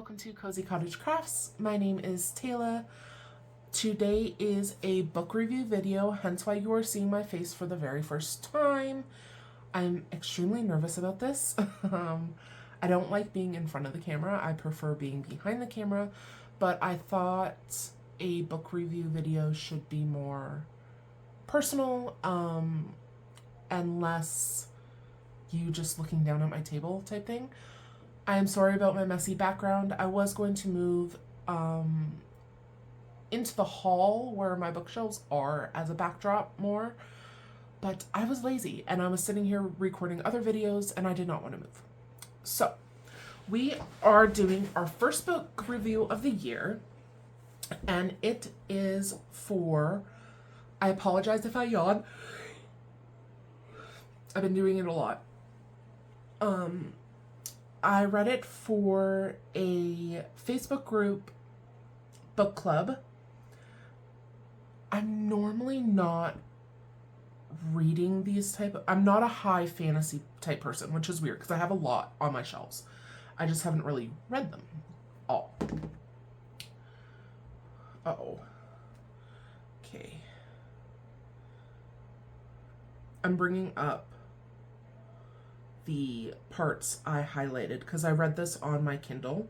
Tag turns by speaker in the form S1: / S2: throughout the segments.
S1: welcome to Cozy Cottage Crafts. My name is Tayla. Today is a book review video, hence why you are seeing my face for the very first time. I'm extremely nervous about this. I don't like being in front of the camera. I prefer being behind the camera, but I thought a book review video should be more personal, and less you just looking down at my table type thing. I am sorry about my messy background. I was going to move into the hall where my bookshelves are as a backdrop more, but I was lazy and I was sitting here recording other videos and I did not want to move. So we are doing our first book review of the year, and it is for, I apologize if I yawn. I've been doing it a lot. I read it for a Facebook group book club. I'm normally not reading these I'm not a high fantasy type person, which is weird because I have a lot on my shelves. I just haven't really read them all. Uh-oh. Okay. I'm bringing up the parts I highlighted because I read this on my Kindle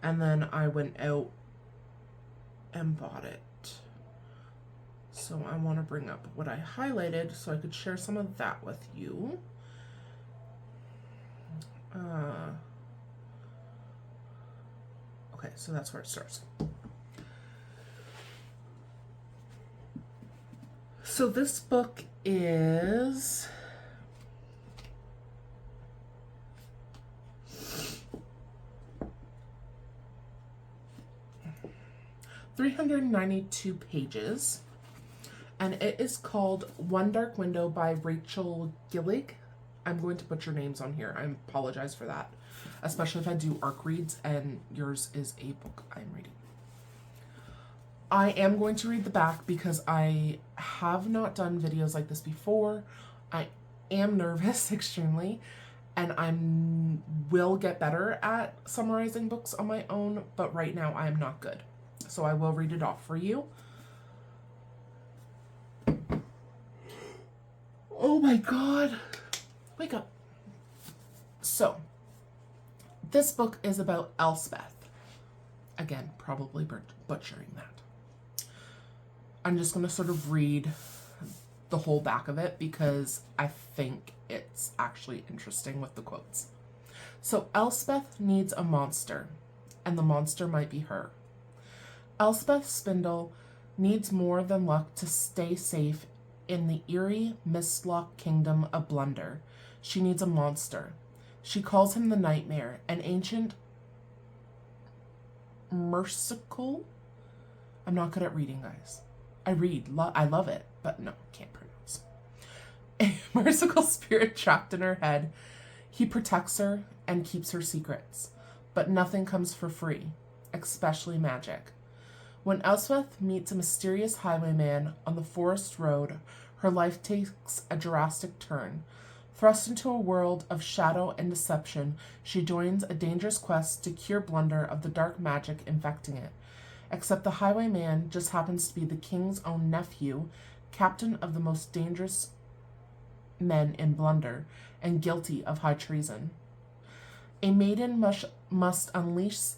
S1: and then I went out and bought it. So I want to bring up what I highlighted so I could share some of that with you. Okay, so that's where it starts. So this book is 392 pages, and it is called One Dark Window by Rachel Gillig. I'm going to butcher names on here. I apologize for that, especially if I do ARC reads and yours is a book I'm reading. I am going to read the back because I have not done videos like this before. I am nervous extremely, and I will get better at summarizing books on my own, but right now I am not good. So I will read it off for you. Oh my God. Wake up. So, this book is about Elspeth. Again, probably butchering that. I'm just going to sort of read the whole back of it because I think it's actually interesting with the quotes. So, Elspeth needs a monster, and the monster might be her. Elspeth Spindle needs more than luck to stay safe in the eerie, mist-locked kingdom of Blunder. She needs a monster. She calls him the Nightmare, an ancient merciful. I'm not good at reading, guys. I read, I love it, but no, can't pronounce. A merciful spirit trapped in her head. He protects her and keeps her secrets, but nothing comes for free, especially magic. When Elspeth meets a mysterious highwayman on the forest road, her life takes a drastic turn. Thrust into a world of shadow and deception, she joins a dangerous quest to cure Blunder of the dark magic infecting it. Except the highwayman just happens to be the king's own nephew, captain of the most dangerous men in Blunder, and guilty of high treason. A maiden must unleash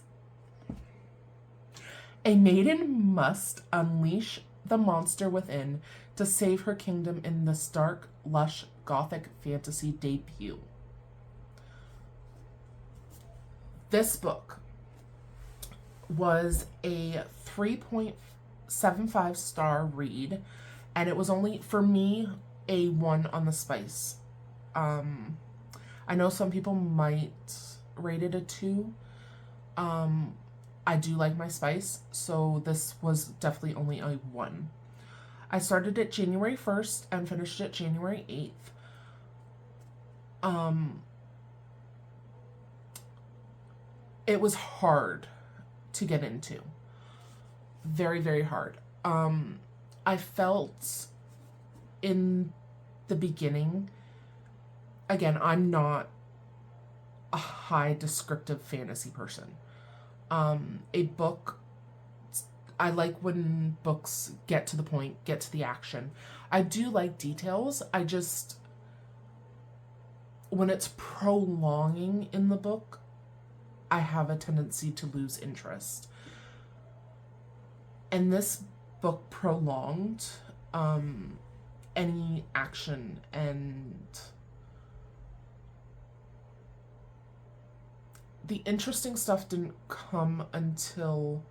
S1: the monster within to save her kingdom in this dark, lush, gothic fantasy debut. This book was a 3.75 star read, and it was only, for me, a 1 on the spice. I know some people might rate it a 2. I do like my spice, so this was definitely only a 1. I started it January 1st and finished it January 8th. It was hard to get into. Very, very hard. I felt in the beginning, again, I'm not a high descriptive fantasy person. A book, I like when books get to the point, get to the action. I do like details. I just, when it's prolonging in the book, I have a tendency to lose interest. And this book prolonged any action, and the interesting stuff didn't come until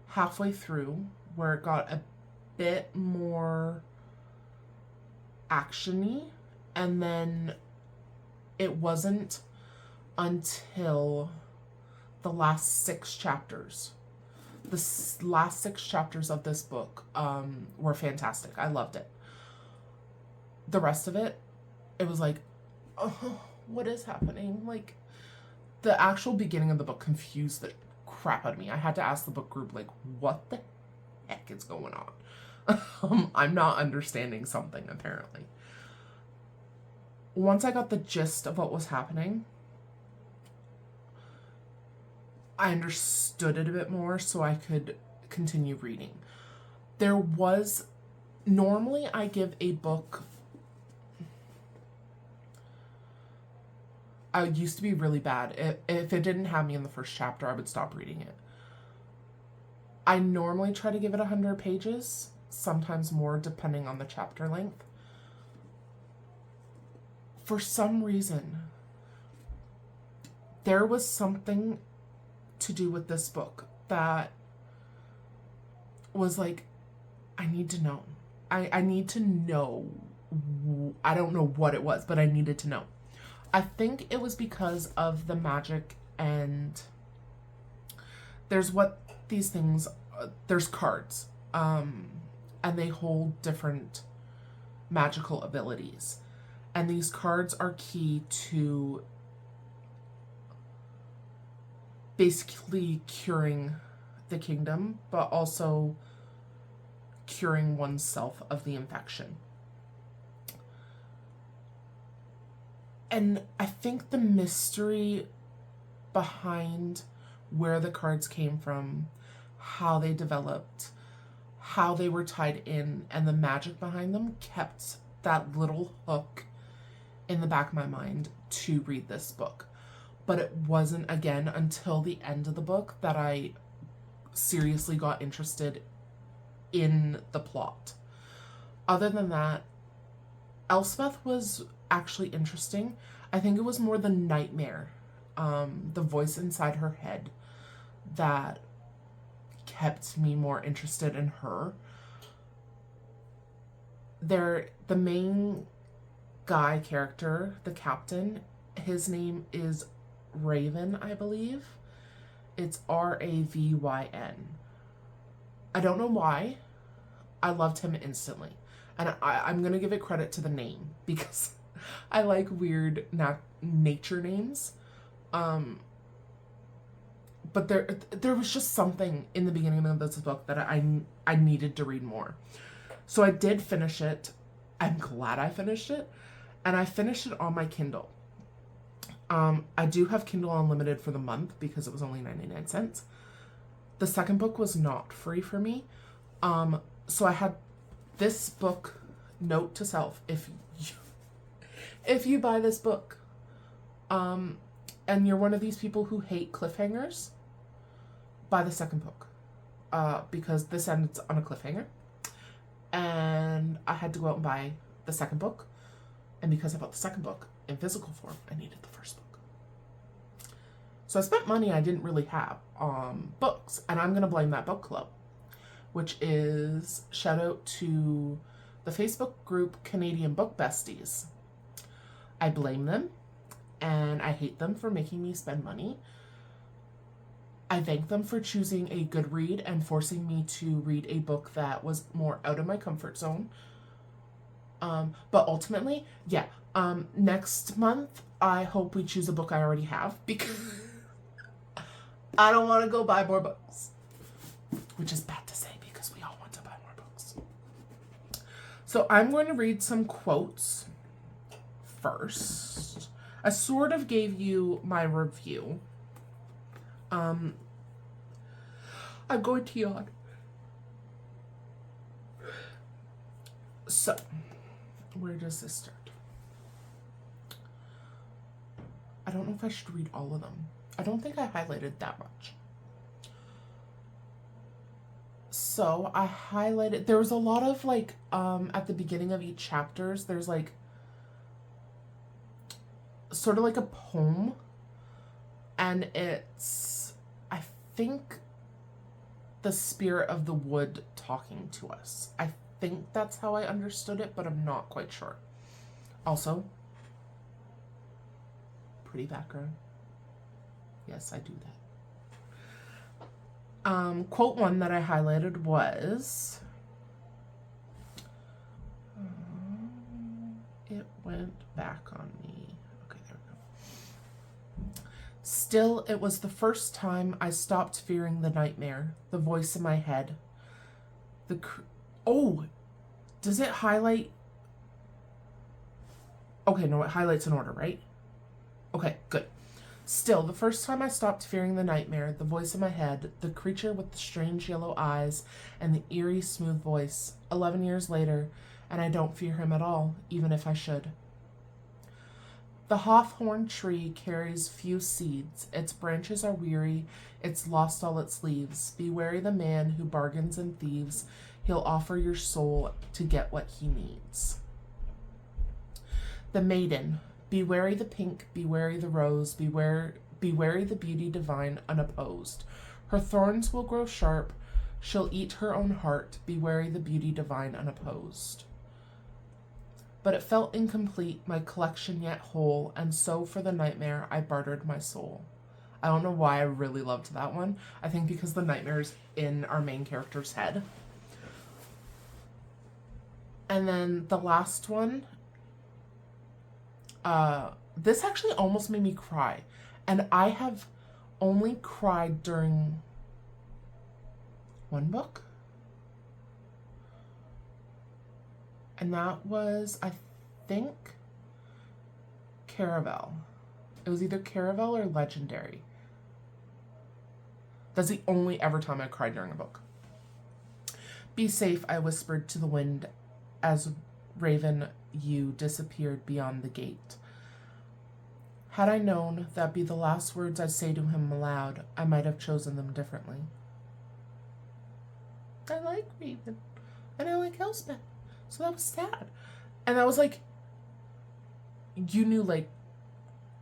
S1: halfway through, where it got a bit more actiony, and then it wasn't until the last 6 chapters. The last 6 chapters of this book were fantastic. I loved it. The rest of it, it was like, oh, what is happening? Like, the actual beginning of the book confused the crap out of me. I had to ask the book group, like, what the heck is going on? I'm not understanding something, apparently. Once I got the gist of what was happening, I understood it a bit more, so I could continue reading. There was, normally I give a book, I used to be really bad. If it didn't have me in the first chapter, I would stop reading it. I normally try to give it 100 pages, sometimes more depending on the chapter length. For some reason, there was something to do with this book that was like, I need to know. I need to know. I don't know what it was, but I needed to know. I think it was because of the magic, and there's what these things, there's cards, and they hold different magical abilities. And these cards are key to basically curing the kingdom, but also curing oneself of the infection. And I think the mystery behind where the cards came from, how they developed, how they were tied in, and the magic behind them kept that little hook in the back of my mind to read this book. But it wasn't, again, until the end of the book that I seriously got interested in the plot. Other than that, Elspeth was actually interesting. I think it was more the nightmare, the voice inside her head, that kept me more interested in her. The main guy character, the captain, his name is Raven, I believe. It's Ravyn. I don't know why. I loved him instantly. And I'm going to give it credit to the name, because I like weird nature names. But there was just something in the beginning of this book that I needed to read more. So I did finish it. I'm glad I finished it. And I finished it on my Kindle. I do have Kindle Unlimited for the month because it was only 99 cents. The second book was not free for me. So I had this book, note to self, if you buy this book, and you're one of these people who hate cliffhangers, buy the second book, because this ends on a cliffhanger, and I had to go out and buy the second book, and because I bought the second book in physical form, I needed the first book. So I spent money I didn't really have on books, and I'm going to blame that book club, which is, shout out to the Facebook group Canadian Book Besties. I blame them, and I hate them for making me spend money. I thank them for choosing a good read and forcing me to read a book that was more out of my comfort zone. But ultimately, yeah, next month, I hope we choose a book I already have, because I don't want to go buy more books, which is bad to say because we all want to buy more books. So I'm going to read some quotes first. I sort of gave you my review. I'm going to yawn. So, where does this start? I don't know if I should read all of them. I don't think I highlighted that much. So I highlighted, there was a lot of like, at the beginning of each chapters, there's like, sort of like a poem. And it's, I think, the spirit of the wood talking to us. I think that's how I understood it, but I'm not quite sure. Also, pretty background. Yes, I do that. Quote one that I highlighted was, it went back on me. Okay, there we go. Still, it was the first time I stopped fearing the nightmare, the voice in my head. Oh, does it highlight? Okay, no, it highlights in order, right? Okay, good. Still, the first time I stopped fearing the nightmare, the voice in my head, the creature with the strange yellow eyes, and the eerie, smooth voice, 11 years later, and I don't fear him at all, even if I should. The hawthorn tree carries few seeds, its branches are weary, it's lost all its leaves. Be wary the man who bargains and thieves, he'll offer your soul to get what he needs. The maiden, be wary the pink, be wary the rose, be wary the beauty divine unopposed. Her thorns will grow sharp, she'll eat her own heart, be wary the beauty divine unopposed. But it felt incomplete, my collection yet whole, and so for the nightmare I bartered my soul. I don't know why I really loved that one. I think because the nightmare's in our main character's head. And then the last one, this actually almost made me cry. And I have only cried during one book. And that was, I think, Caravel. It was either Caravel or Legendary. That's the only ever time I cried during a book. Be safe, I whispered to the wind as Raven you disappeared beyond the gate. Had I known that'd be the last words I'd say to him aloud, I might have chosen them differently. I like Raven, and I like Elspeth, so that was sad. And I was like, you knew, like,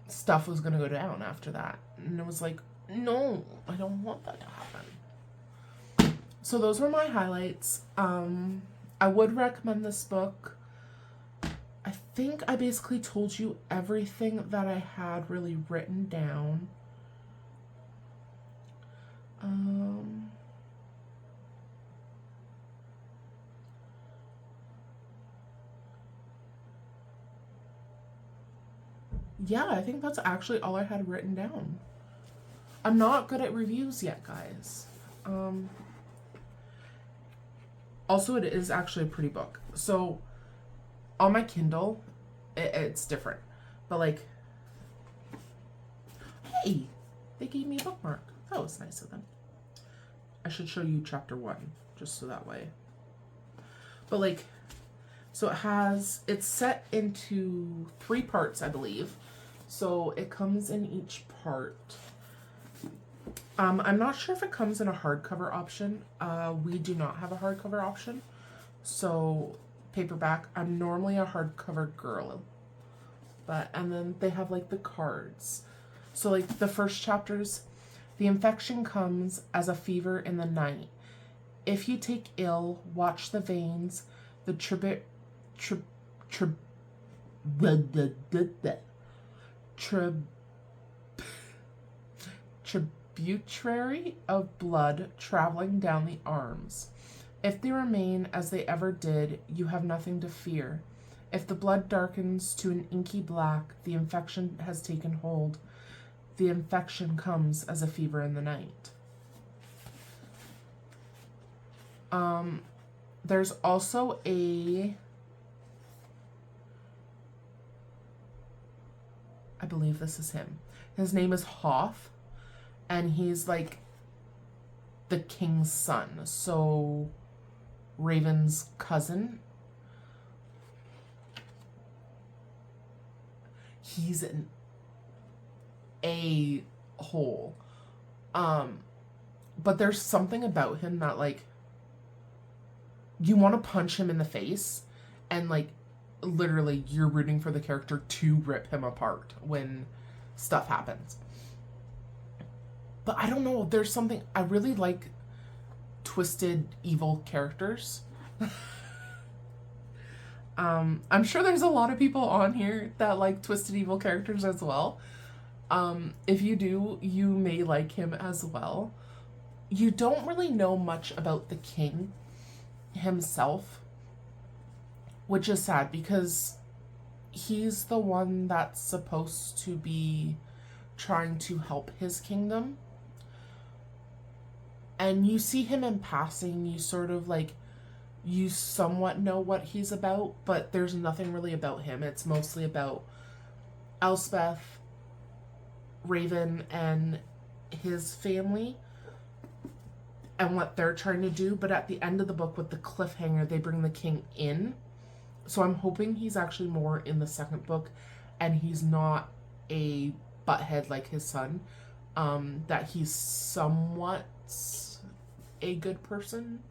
S1: stuff was gonna go down after that. And it was like, no, I don't want that to happen. So those were my highlights. I would recommend this book. I think I basically told you everything that I had really written down. Yeah, I think that's actually all I had written down. I'm not good at reviews yet, guys. Also, it is actually a pretty book. So, on my Kindle, it's different. But, like, hey, they gave me a bookmark. That was nice of them. I should show you chapter 1, just so that way. But, like, so it's set into 3 parts, I believe. So, it comes in each part. I'm not sure if it comes in a hardcover option. We do not have a hardcover option. So, paperback. I'm normally a hardcover girl. And then they have, like, the cards. So, like, the first chapters, the infection comes as a fever in the night. If you take ill, watch the veins, the tributary of blood traveling down the arms. If they remain as they ever did, you have nothing to fear. If the blood darkens to an inky black, the infection has taken hold. The infection comes as a fever in the night. There's also I believe this is him. His name is Hoff, and he's like the king's son. So Raven's cousin. He's an a-hole. But there's something about him that, like, you want to punch him in the face, and, like, literally you're rooting for the character to rip him apart when stuff happens. But I don't know, there's something, I really like twisted evil characters. I'm sure there's a lot of people on here that like twisted evil characters as well. If you do, you may like him as well. You don't really know much about the king himself, which is sad because he's the one that's supposed to be trying to help his kingdom. And you see him in passing, you sort of like, you somewhat know what he's about, but there's nothing really about him. It's mostly about Elspeth, Raven, and his family and what they're trying to do. But at the end of the book with the cliffhanger, they bring the king in. So I'm hoping he's actually more in the second book and he's not a butthead like his son. That he's somewhat a good person,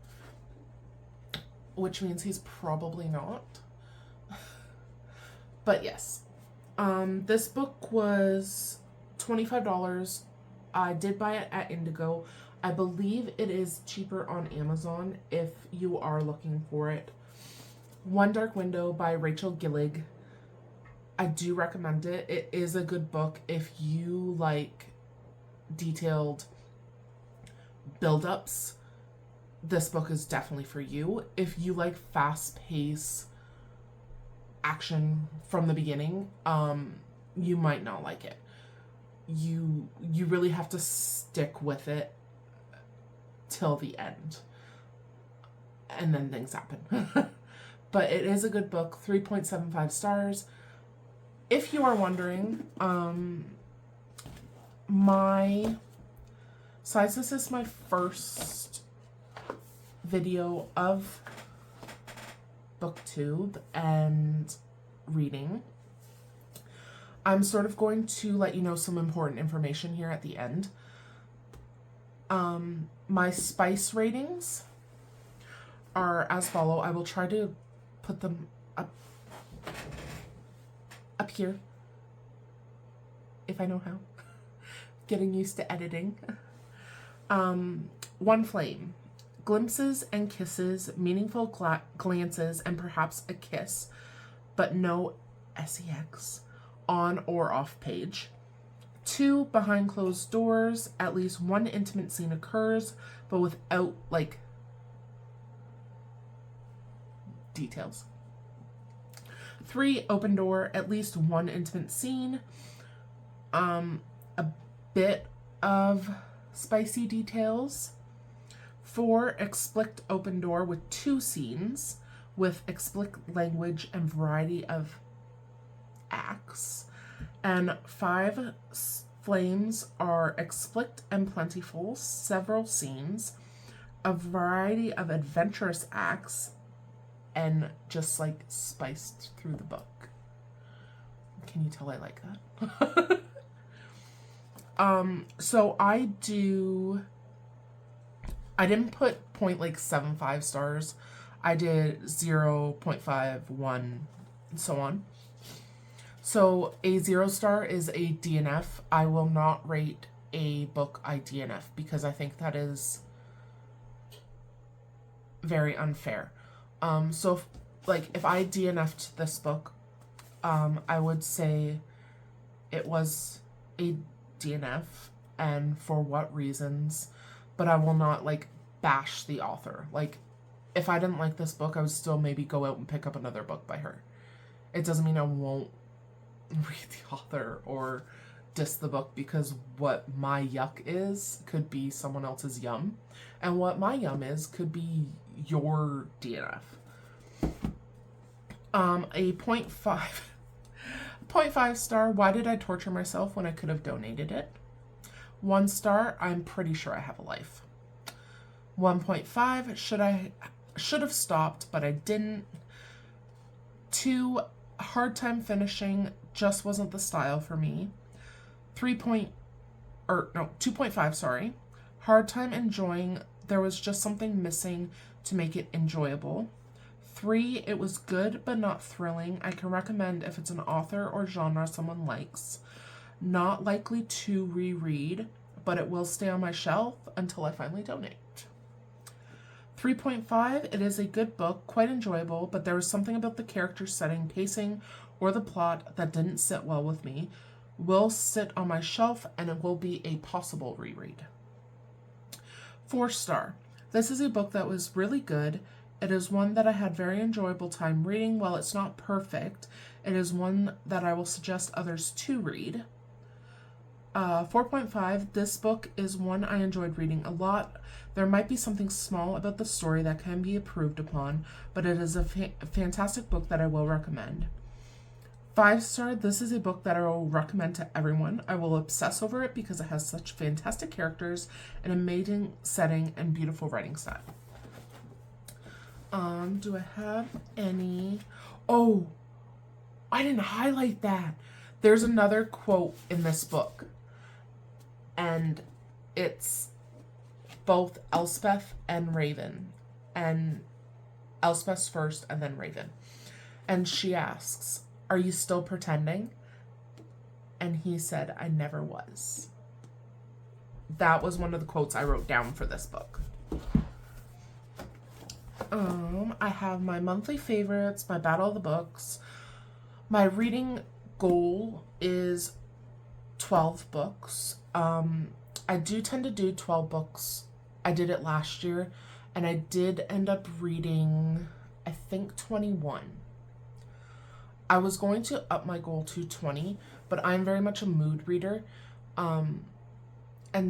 S1: which means he's probably not. But yes, this book was $25. I did buy it at Indigo. I believe it is cheaper on Amazon if you are looking for it. One Dark Window by Rachel Gillig. I do recommend it. It is a good book if you like detailed build-ups. This book is definitely for you. If you like fast-paced action from the beginning, you might not like it. You really have to stick with it till the end, and then things happen. But it is a good book. 3.75 stars. If you are wondering, this is my first video of BookTube and reading. I'm sort of going to let you know some important information here at the end. My spice ratings are as follow. I will try to put them up here if I know how. Getting used to editing. 1 flame. Glimpses and kisses, meaningful glances, and perhaps a kiss, but no sex on or off page. 2, behind closed doors, at least one intimate scene occurs, but without, like, details. 3, open door, at least one intimate scene, a bit of spicy details. 4, explicit open door with 2 scenes, with explicit language and variety of acts. And 5, flames are explicit and plentiful, several scenes, a variety of adventurous acts, and just like spiced through the book. Can you tell I like that? So I didn't put 0.75 stars. I did 0.5, 1, and so on. So a 0 star is a DNF. I will not rate a book I DNF because I think that is very unfair. So if I DNF'd this book, I would say it was a DNF and for what reasons, but I will not bash the author. If I didn't like this book, I would still maybe go out and pick up another book by her. It doesn't mean I won't read the author or diss the book, because what my yuck is could be someone else's yum, and what my yum is could be your DNF. A 0.5 star, why did I torture myself when I could have donated it? 1 star, I'm pretty sure I have a life. 1.5, should have stopped, but I didn't. 2, hard time finishing, just wasn't the style for me. 2.5, sorry. Hard time enjoying, there was just something missing to make it enjoyable. 3, it was good but not thrilling. I can recommend if it's an author or genre someone likes. Not likely to reread, but it will stay on my shelf until I finally donate. 3.5, it is a good book, quite enjoyable, but there was something about the character setting, pacing, or the plot that didn't sit well with me. Will sit on my shelf and it will be a possible reread. 4-star. This is a book that was really good. It is one that I had very enjoyable time reading. While it's not perfect, it is one that I will suggest others to read. 4.5, this book is one I enjoyed reading a lot. There might be something small about the story that can be improved upon, but it is a fantastic book that I will recommend. 5-star, this is a book that I will recommend to everyone. I will obsess over it because it has such fantastic characters, an amazing setting, and beautiful writing style. Do I have any? Oh, I didn't highlight that. There's another quote in this book, and it's both Elspeth and Raven, and Elspeth's first and then Raven. And she asks, "Are you still pretending?" And he said, "I never was." That was one of the quotes I wrote down for this book. I have my monthly favorites, my Battle of the Books. My reading goal is 12 books. I do tend to do 12 books. I did it last year, and I did end up reading, I think, 21. I was going to up my goal to 20, but I'm very much a mood reader. And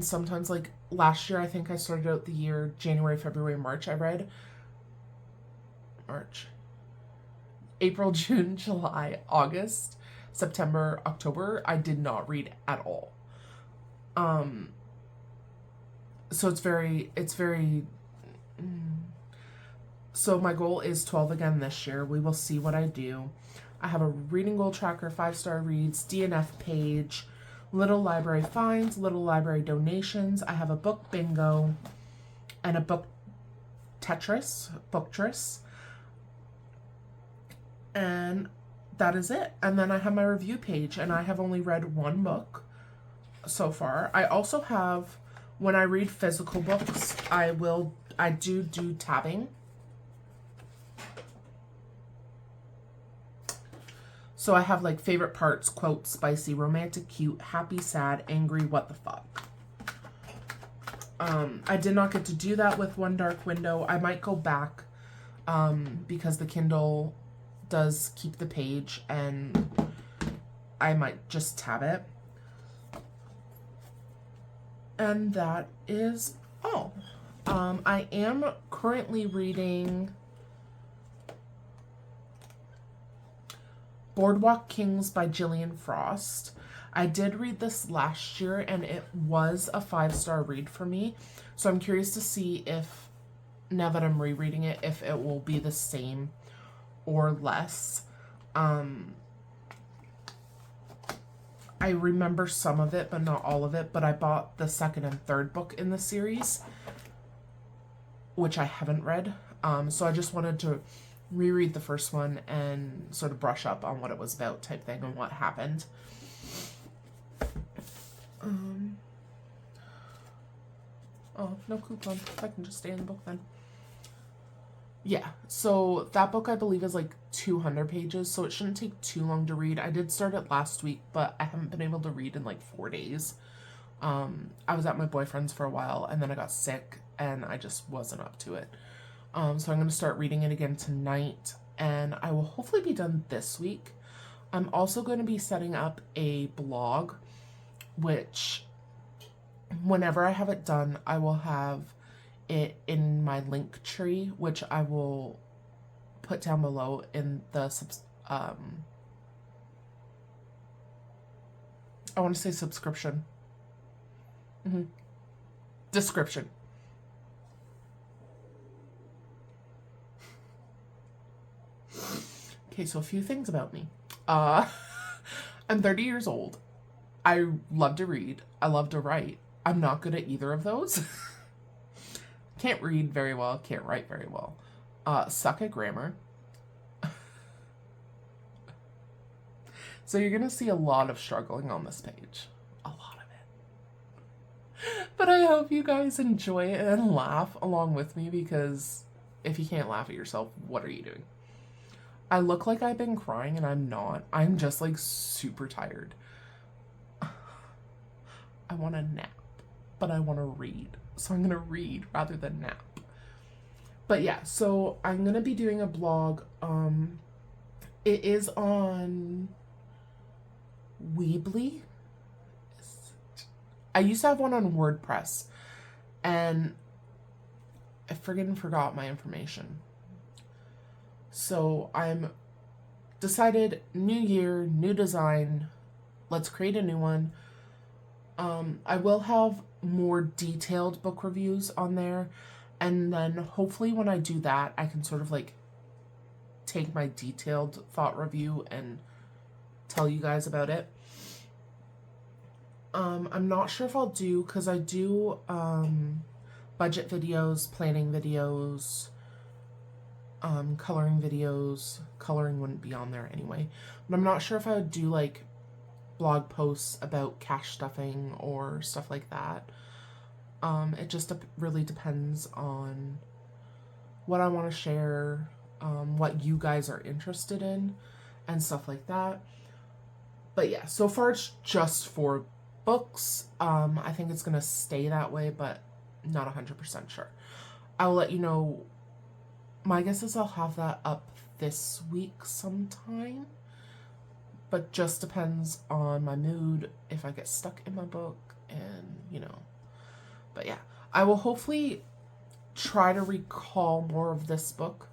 S1: sometimes, like, last year, I think I started out the year January, February, March. I read April, June, July, August, September, October. I did not read at all. So so my goal is 12 again this year. We will see what I do. I have a reading goal tracker, 5-star reads, DNF page, little library finds, little library donations. I have a book bingo and a book Tetris. And that is it. And then I have my review page, and I have only read one book so far. I also have, when I read physical books, I do tabbing. So I have like favorite parts, quotes, spicy, romantic, cute, happy, sad, angry, what the fuck. I did not get to do that with One Dark Window. I might go back because the Kindle does keep the page, and I might just tab it. And that is all. I am currently reading Boardwalk Kings by Gillian Frost. I did read this last year, and it was a 5-star read for me. So I'm curious to see if, now that I'm rereading it, if it will be the same or less. I remember some of it, but not all of it. But I bought the second and third book in the series, which I haven't read. So I just wanted to reread the first one and sort of brush up on what it was about type thing and what happened. Oh, no coupon. I can just stay in the book then. Yeah, so that book I believe is like 200 pages, so it shouldn't take too long to read. I did start it last week, but I haven't been able to read in like 4 days. I was at my boyfriend's for a while, and then I got sick, and I just wasn't up to it. So I'm going to start reading it again tonight, and I will hopefully be done this week. I'm also going to be setting up a blog, which whenever I have it done, I will have it in my link tree, which I will put down below in the I want to say subscription. Description. Okay, so a few things about me. Uh, I'm 30 years old. I love to read. I love to write. I'm not good at either of those. Can't read very well. Can't write very well. Suck at grammar. So you're going to see a lot of struggling on this page. A lot of it. But I hope you guys enjoy it and laugh along with me, because if you can't laugh at yourself, what are you doing? I look like I've been crying and I'm not. I'm just like super tired. I want to nap, but I want to read. So I'm going to read rather than nap. But yeah, so I'm going to be doing a blog. It is on Weebly. I used to have one on WordPress, and I friggin' forgot my information. So I'm decided, new year, new design, let's create a new one. I will have more detailed book reviews on there, and then hopefully when I do that, I can sort of like take my detailed thought review and tell you guys about it. I'm not sure if I'll do, because I do budget videos, planning videos, coloring videos. Coloring wouldn't be on there anyway. But I'm not sure if I would do like blog posts about cash stuffing or stuff like that. It just really depends on what I want to share, what you guys are interested in, and stuff like that. But yeah, so far it's just for books. I think it's gonna stay that way, but not 100% sure. I'll let you know. My guess is I'll have that up this week sometime, but just depends on my mood, if I get stuck in my book, and you know. But yeah, I will hopefully try to recall more of this book,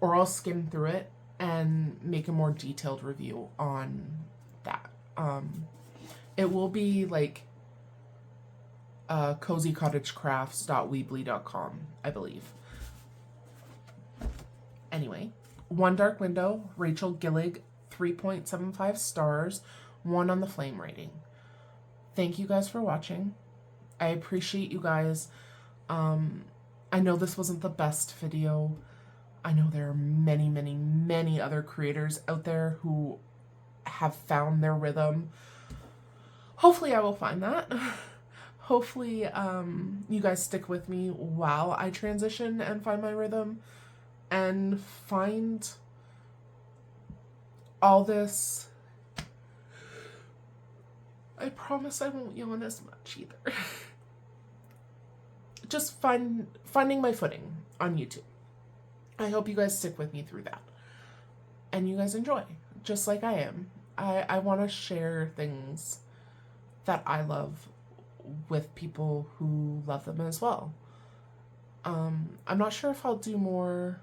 S1: or I'll skim through it and make a more detailed review on that. It will be like cozycottagecrafts.weebly.com, I believe. Anyway, One Dark Window, Rachel Gillig, 3.75 stars, 1 on the flame rating. Thank you guys for watching. I appreciate you guys. I know this wasn't the best video. I know there are many, many, many other creators out there who have found their rhythm. Hopefully I will find that. Hopefully you guys stick with me while I transition and find my rhythm and find all this. I promise I won't yawn as much either. Just finding my footing on YouTube. I hope you guys stick with me through that. And you guys enjoy, just like I am. I want to share things that I love with people who love them as well. I'm not sure if I'll do more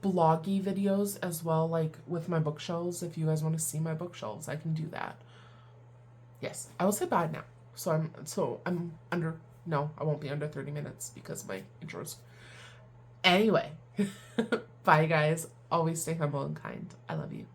S1: bloggy videos as well, like with my bookshelves. If you guys want to see my bookshelves, I can do that. Yes, I will say bye now. I'm under, no, I won't be under 30 minutes because my intro's. Anyway, bye guys. Always stay humble and kind. I love you.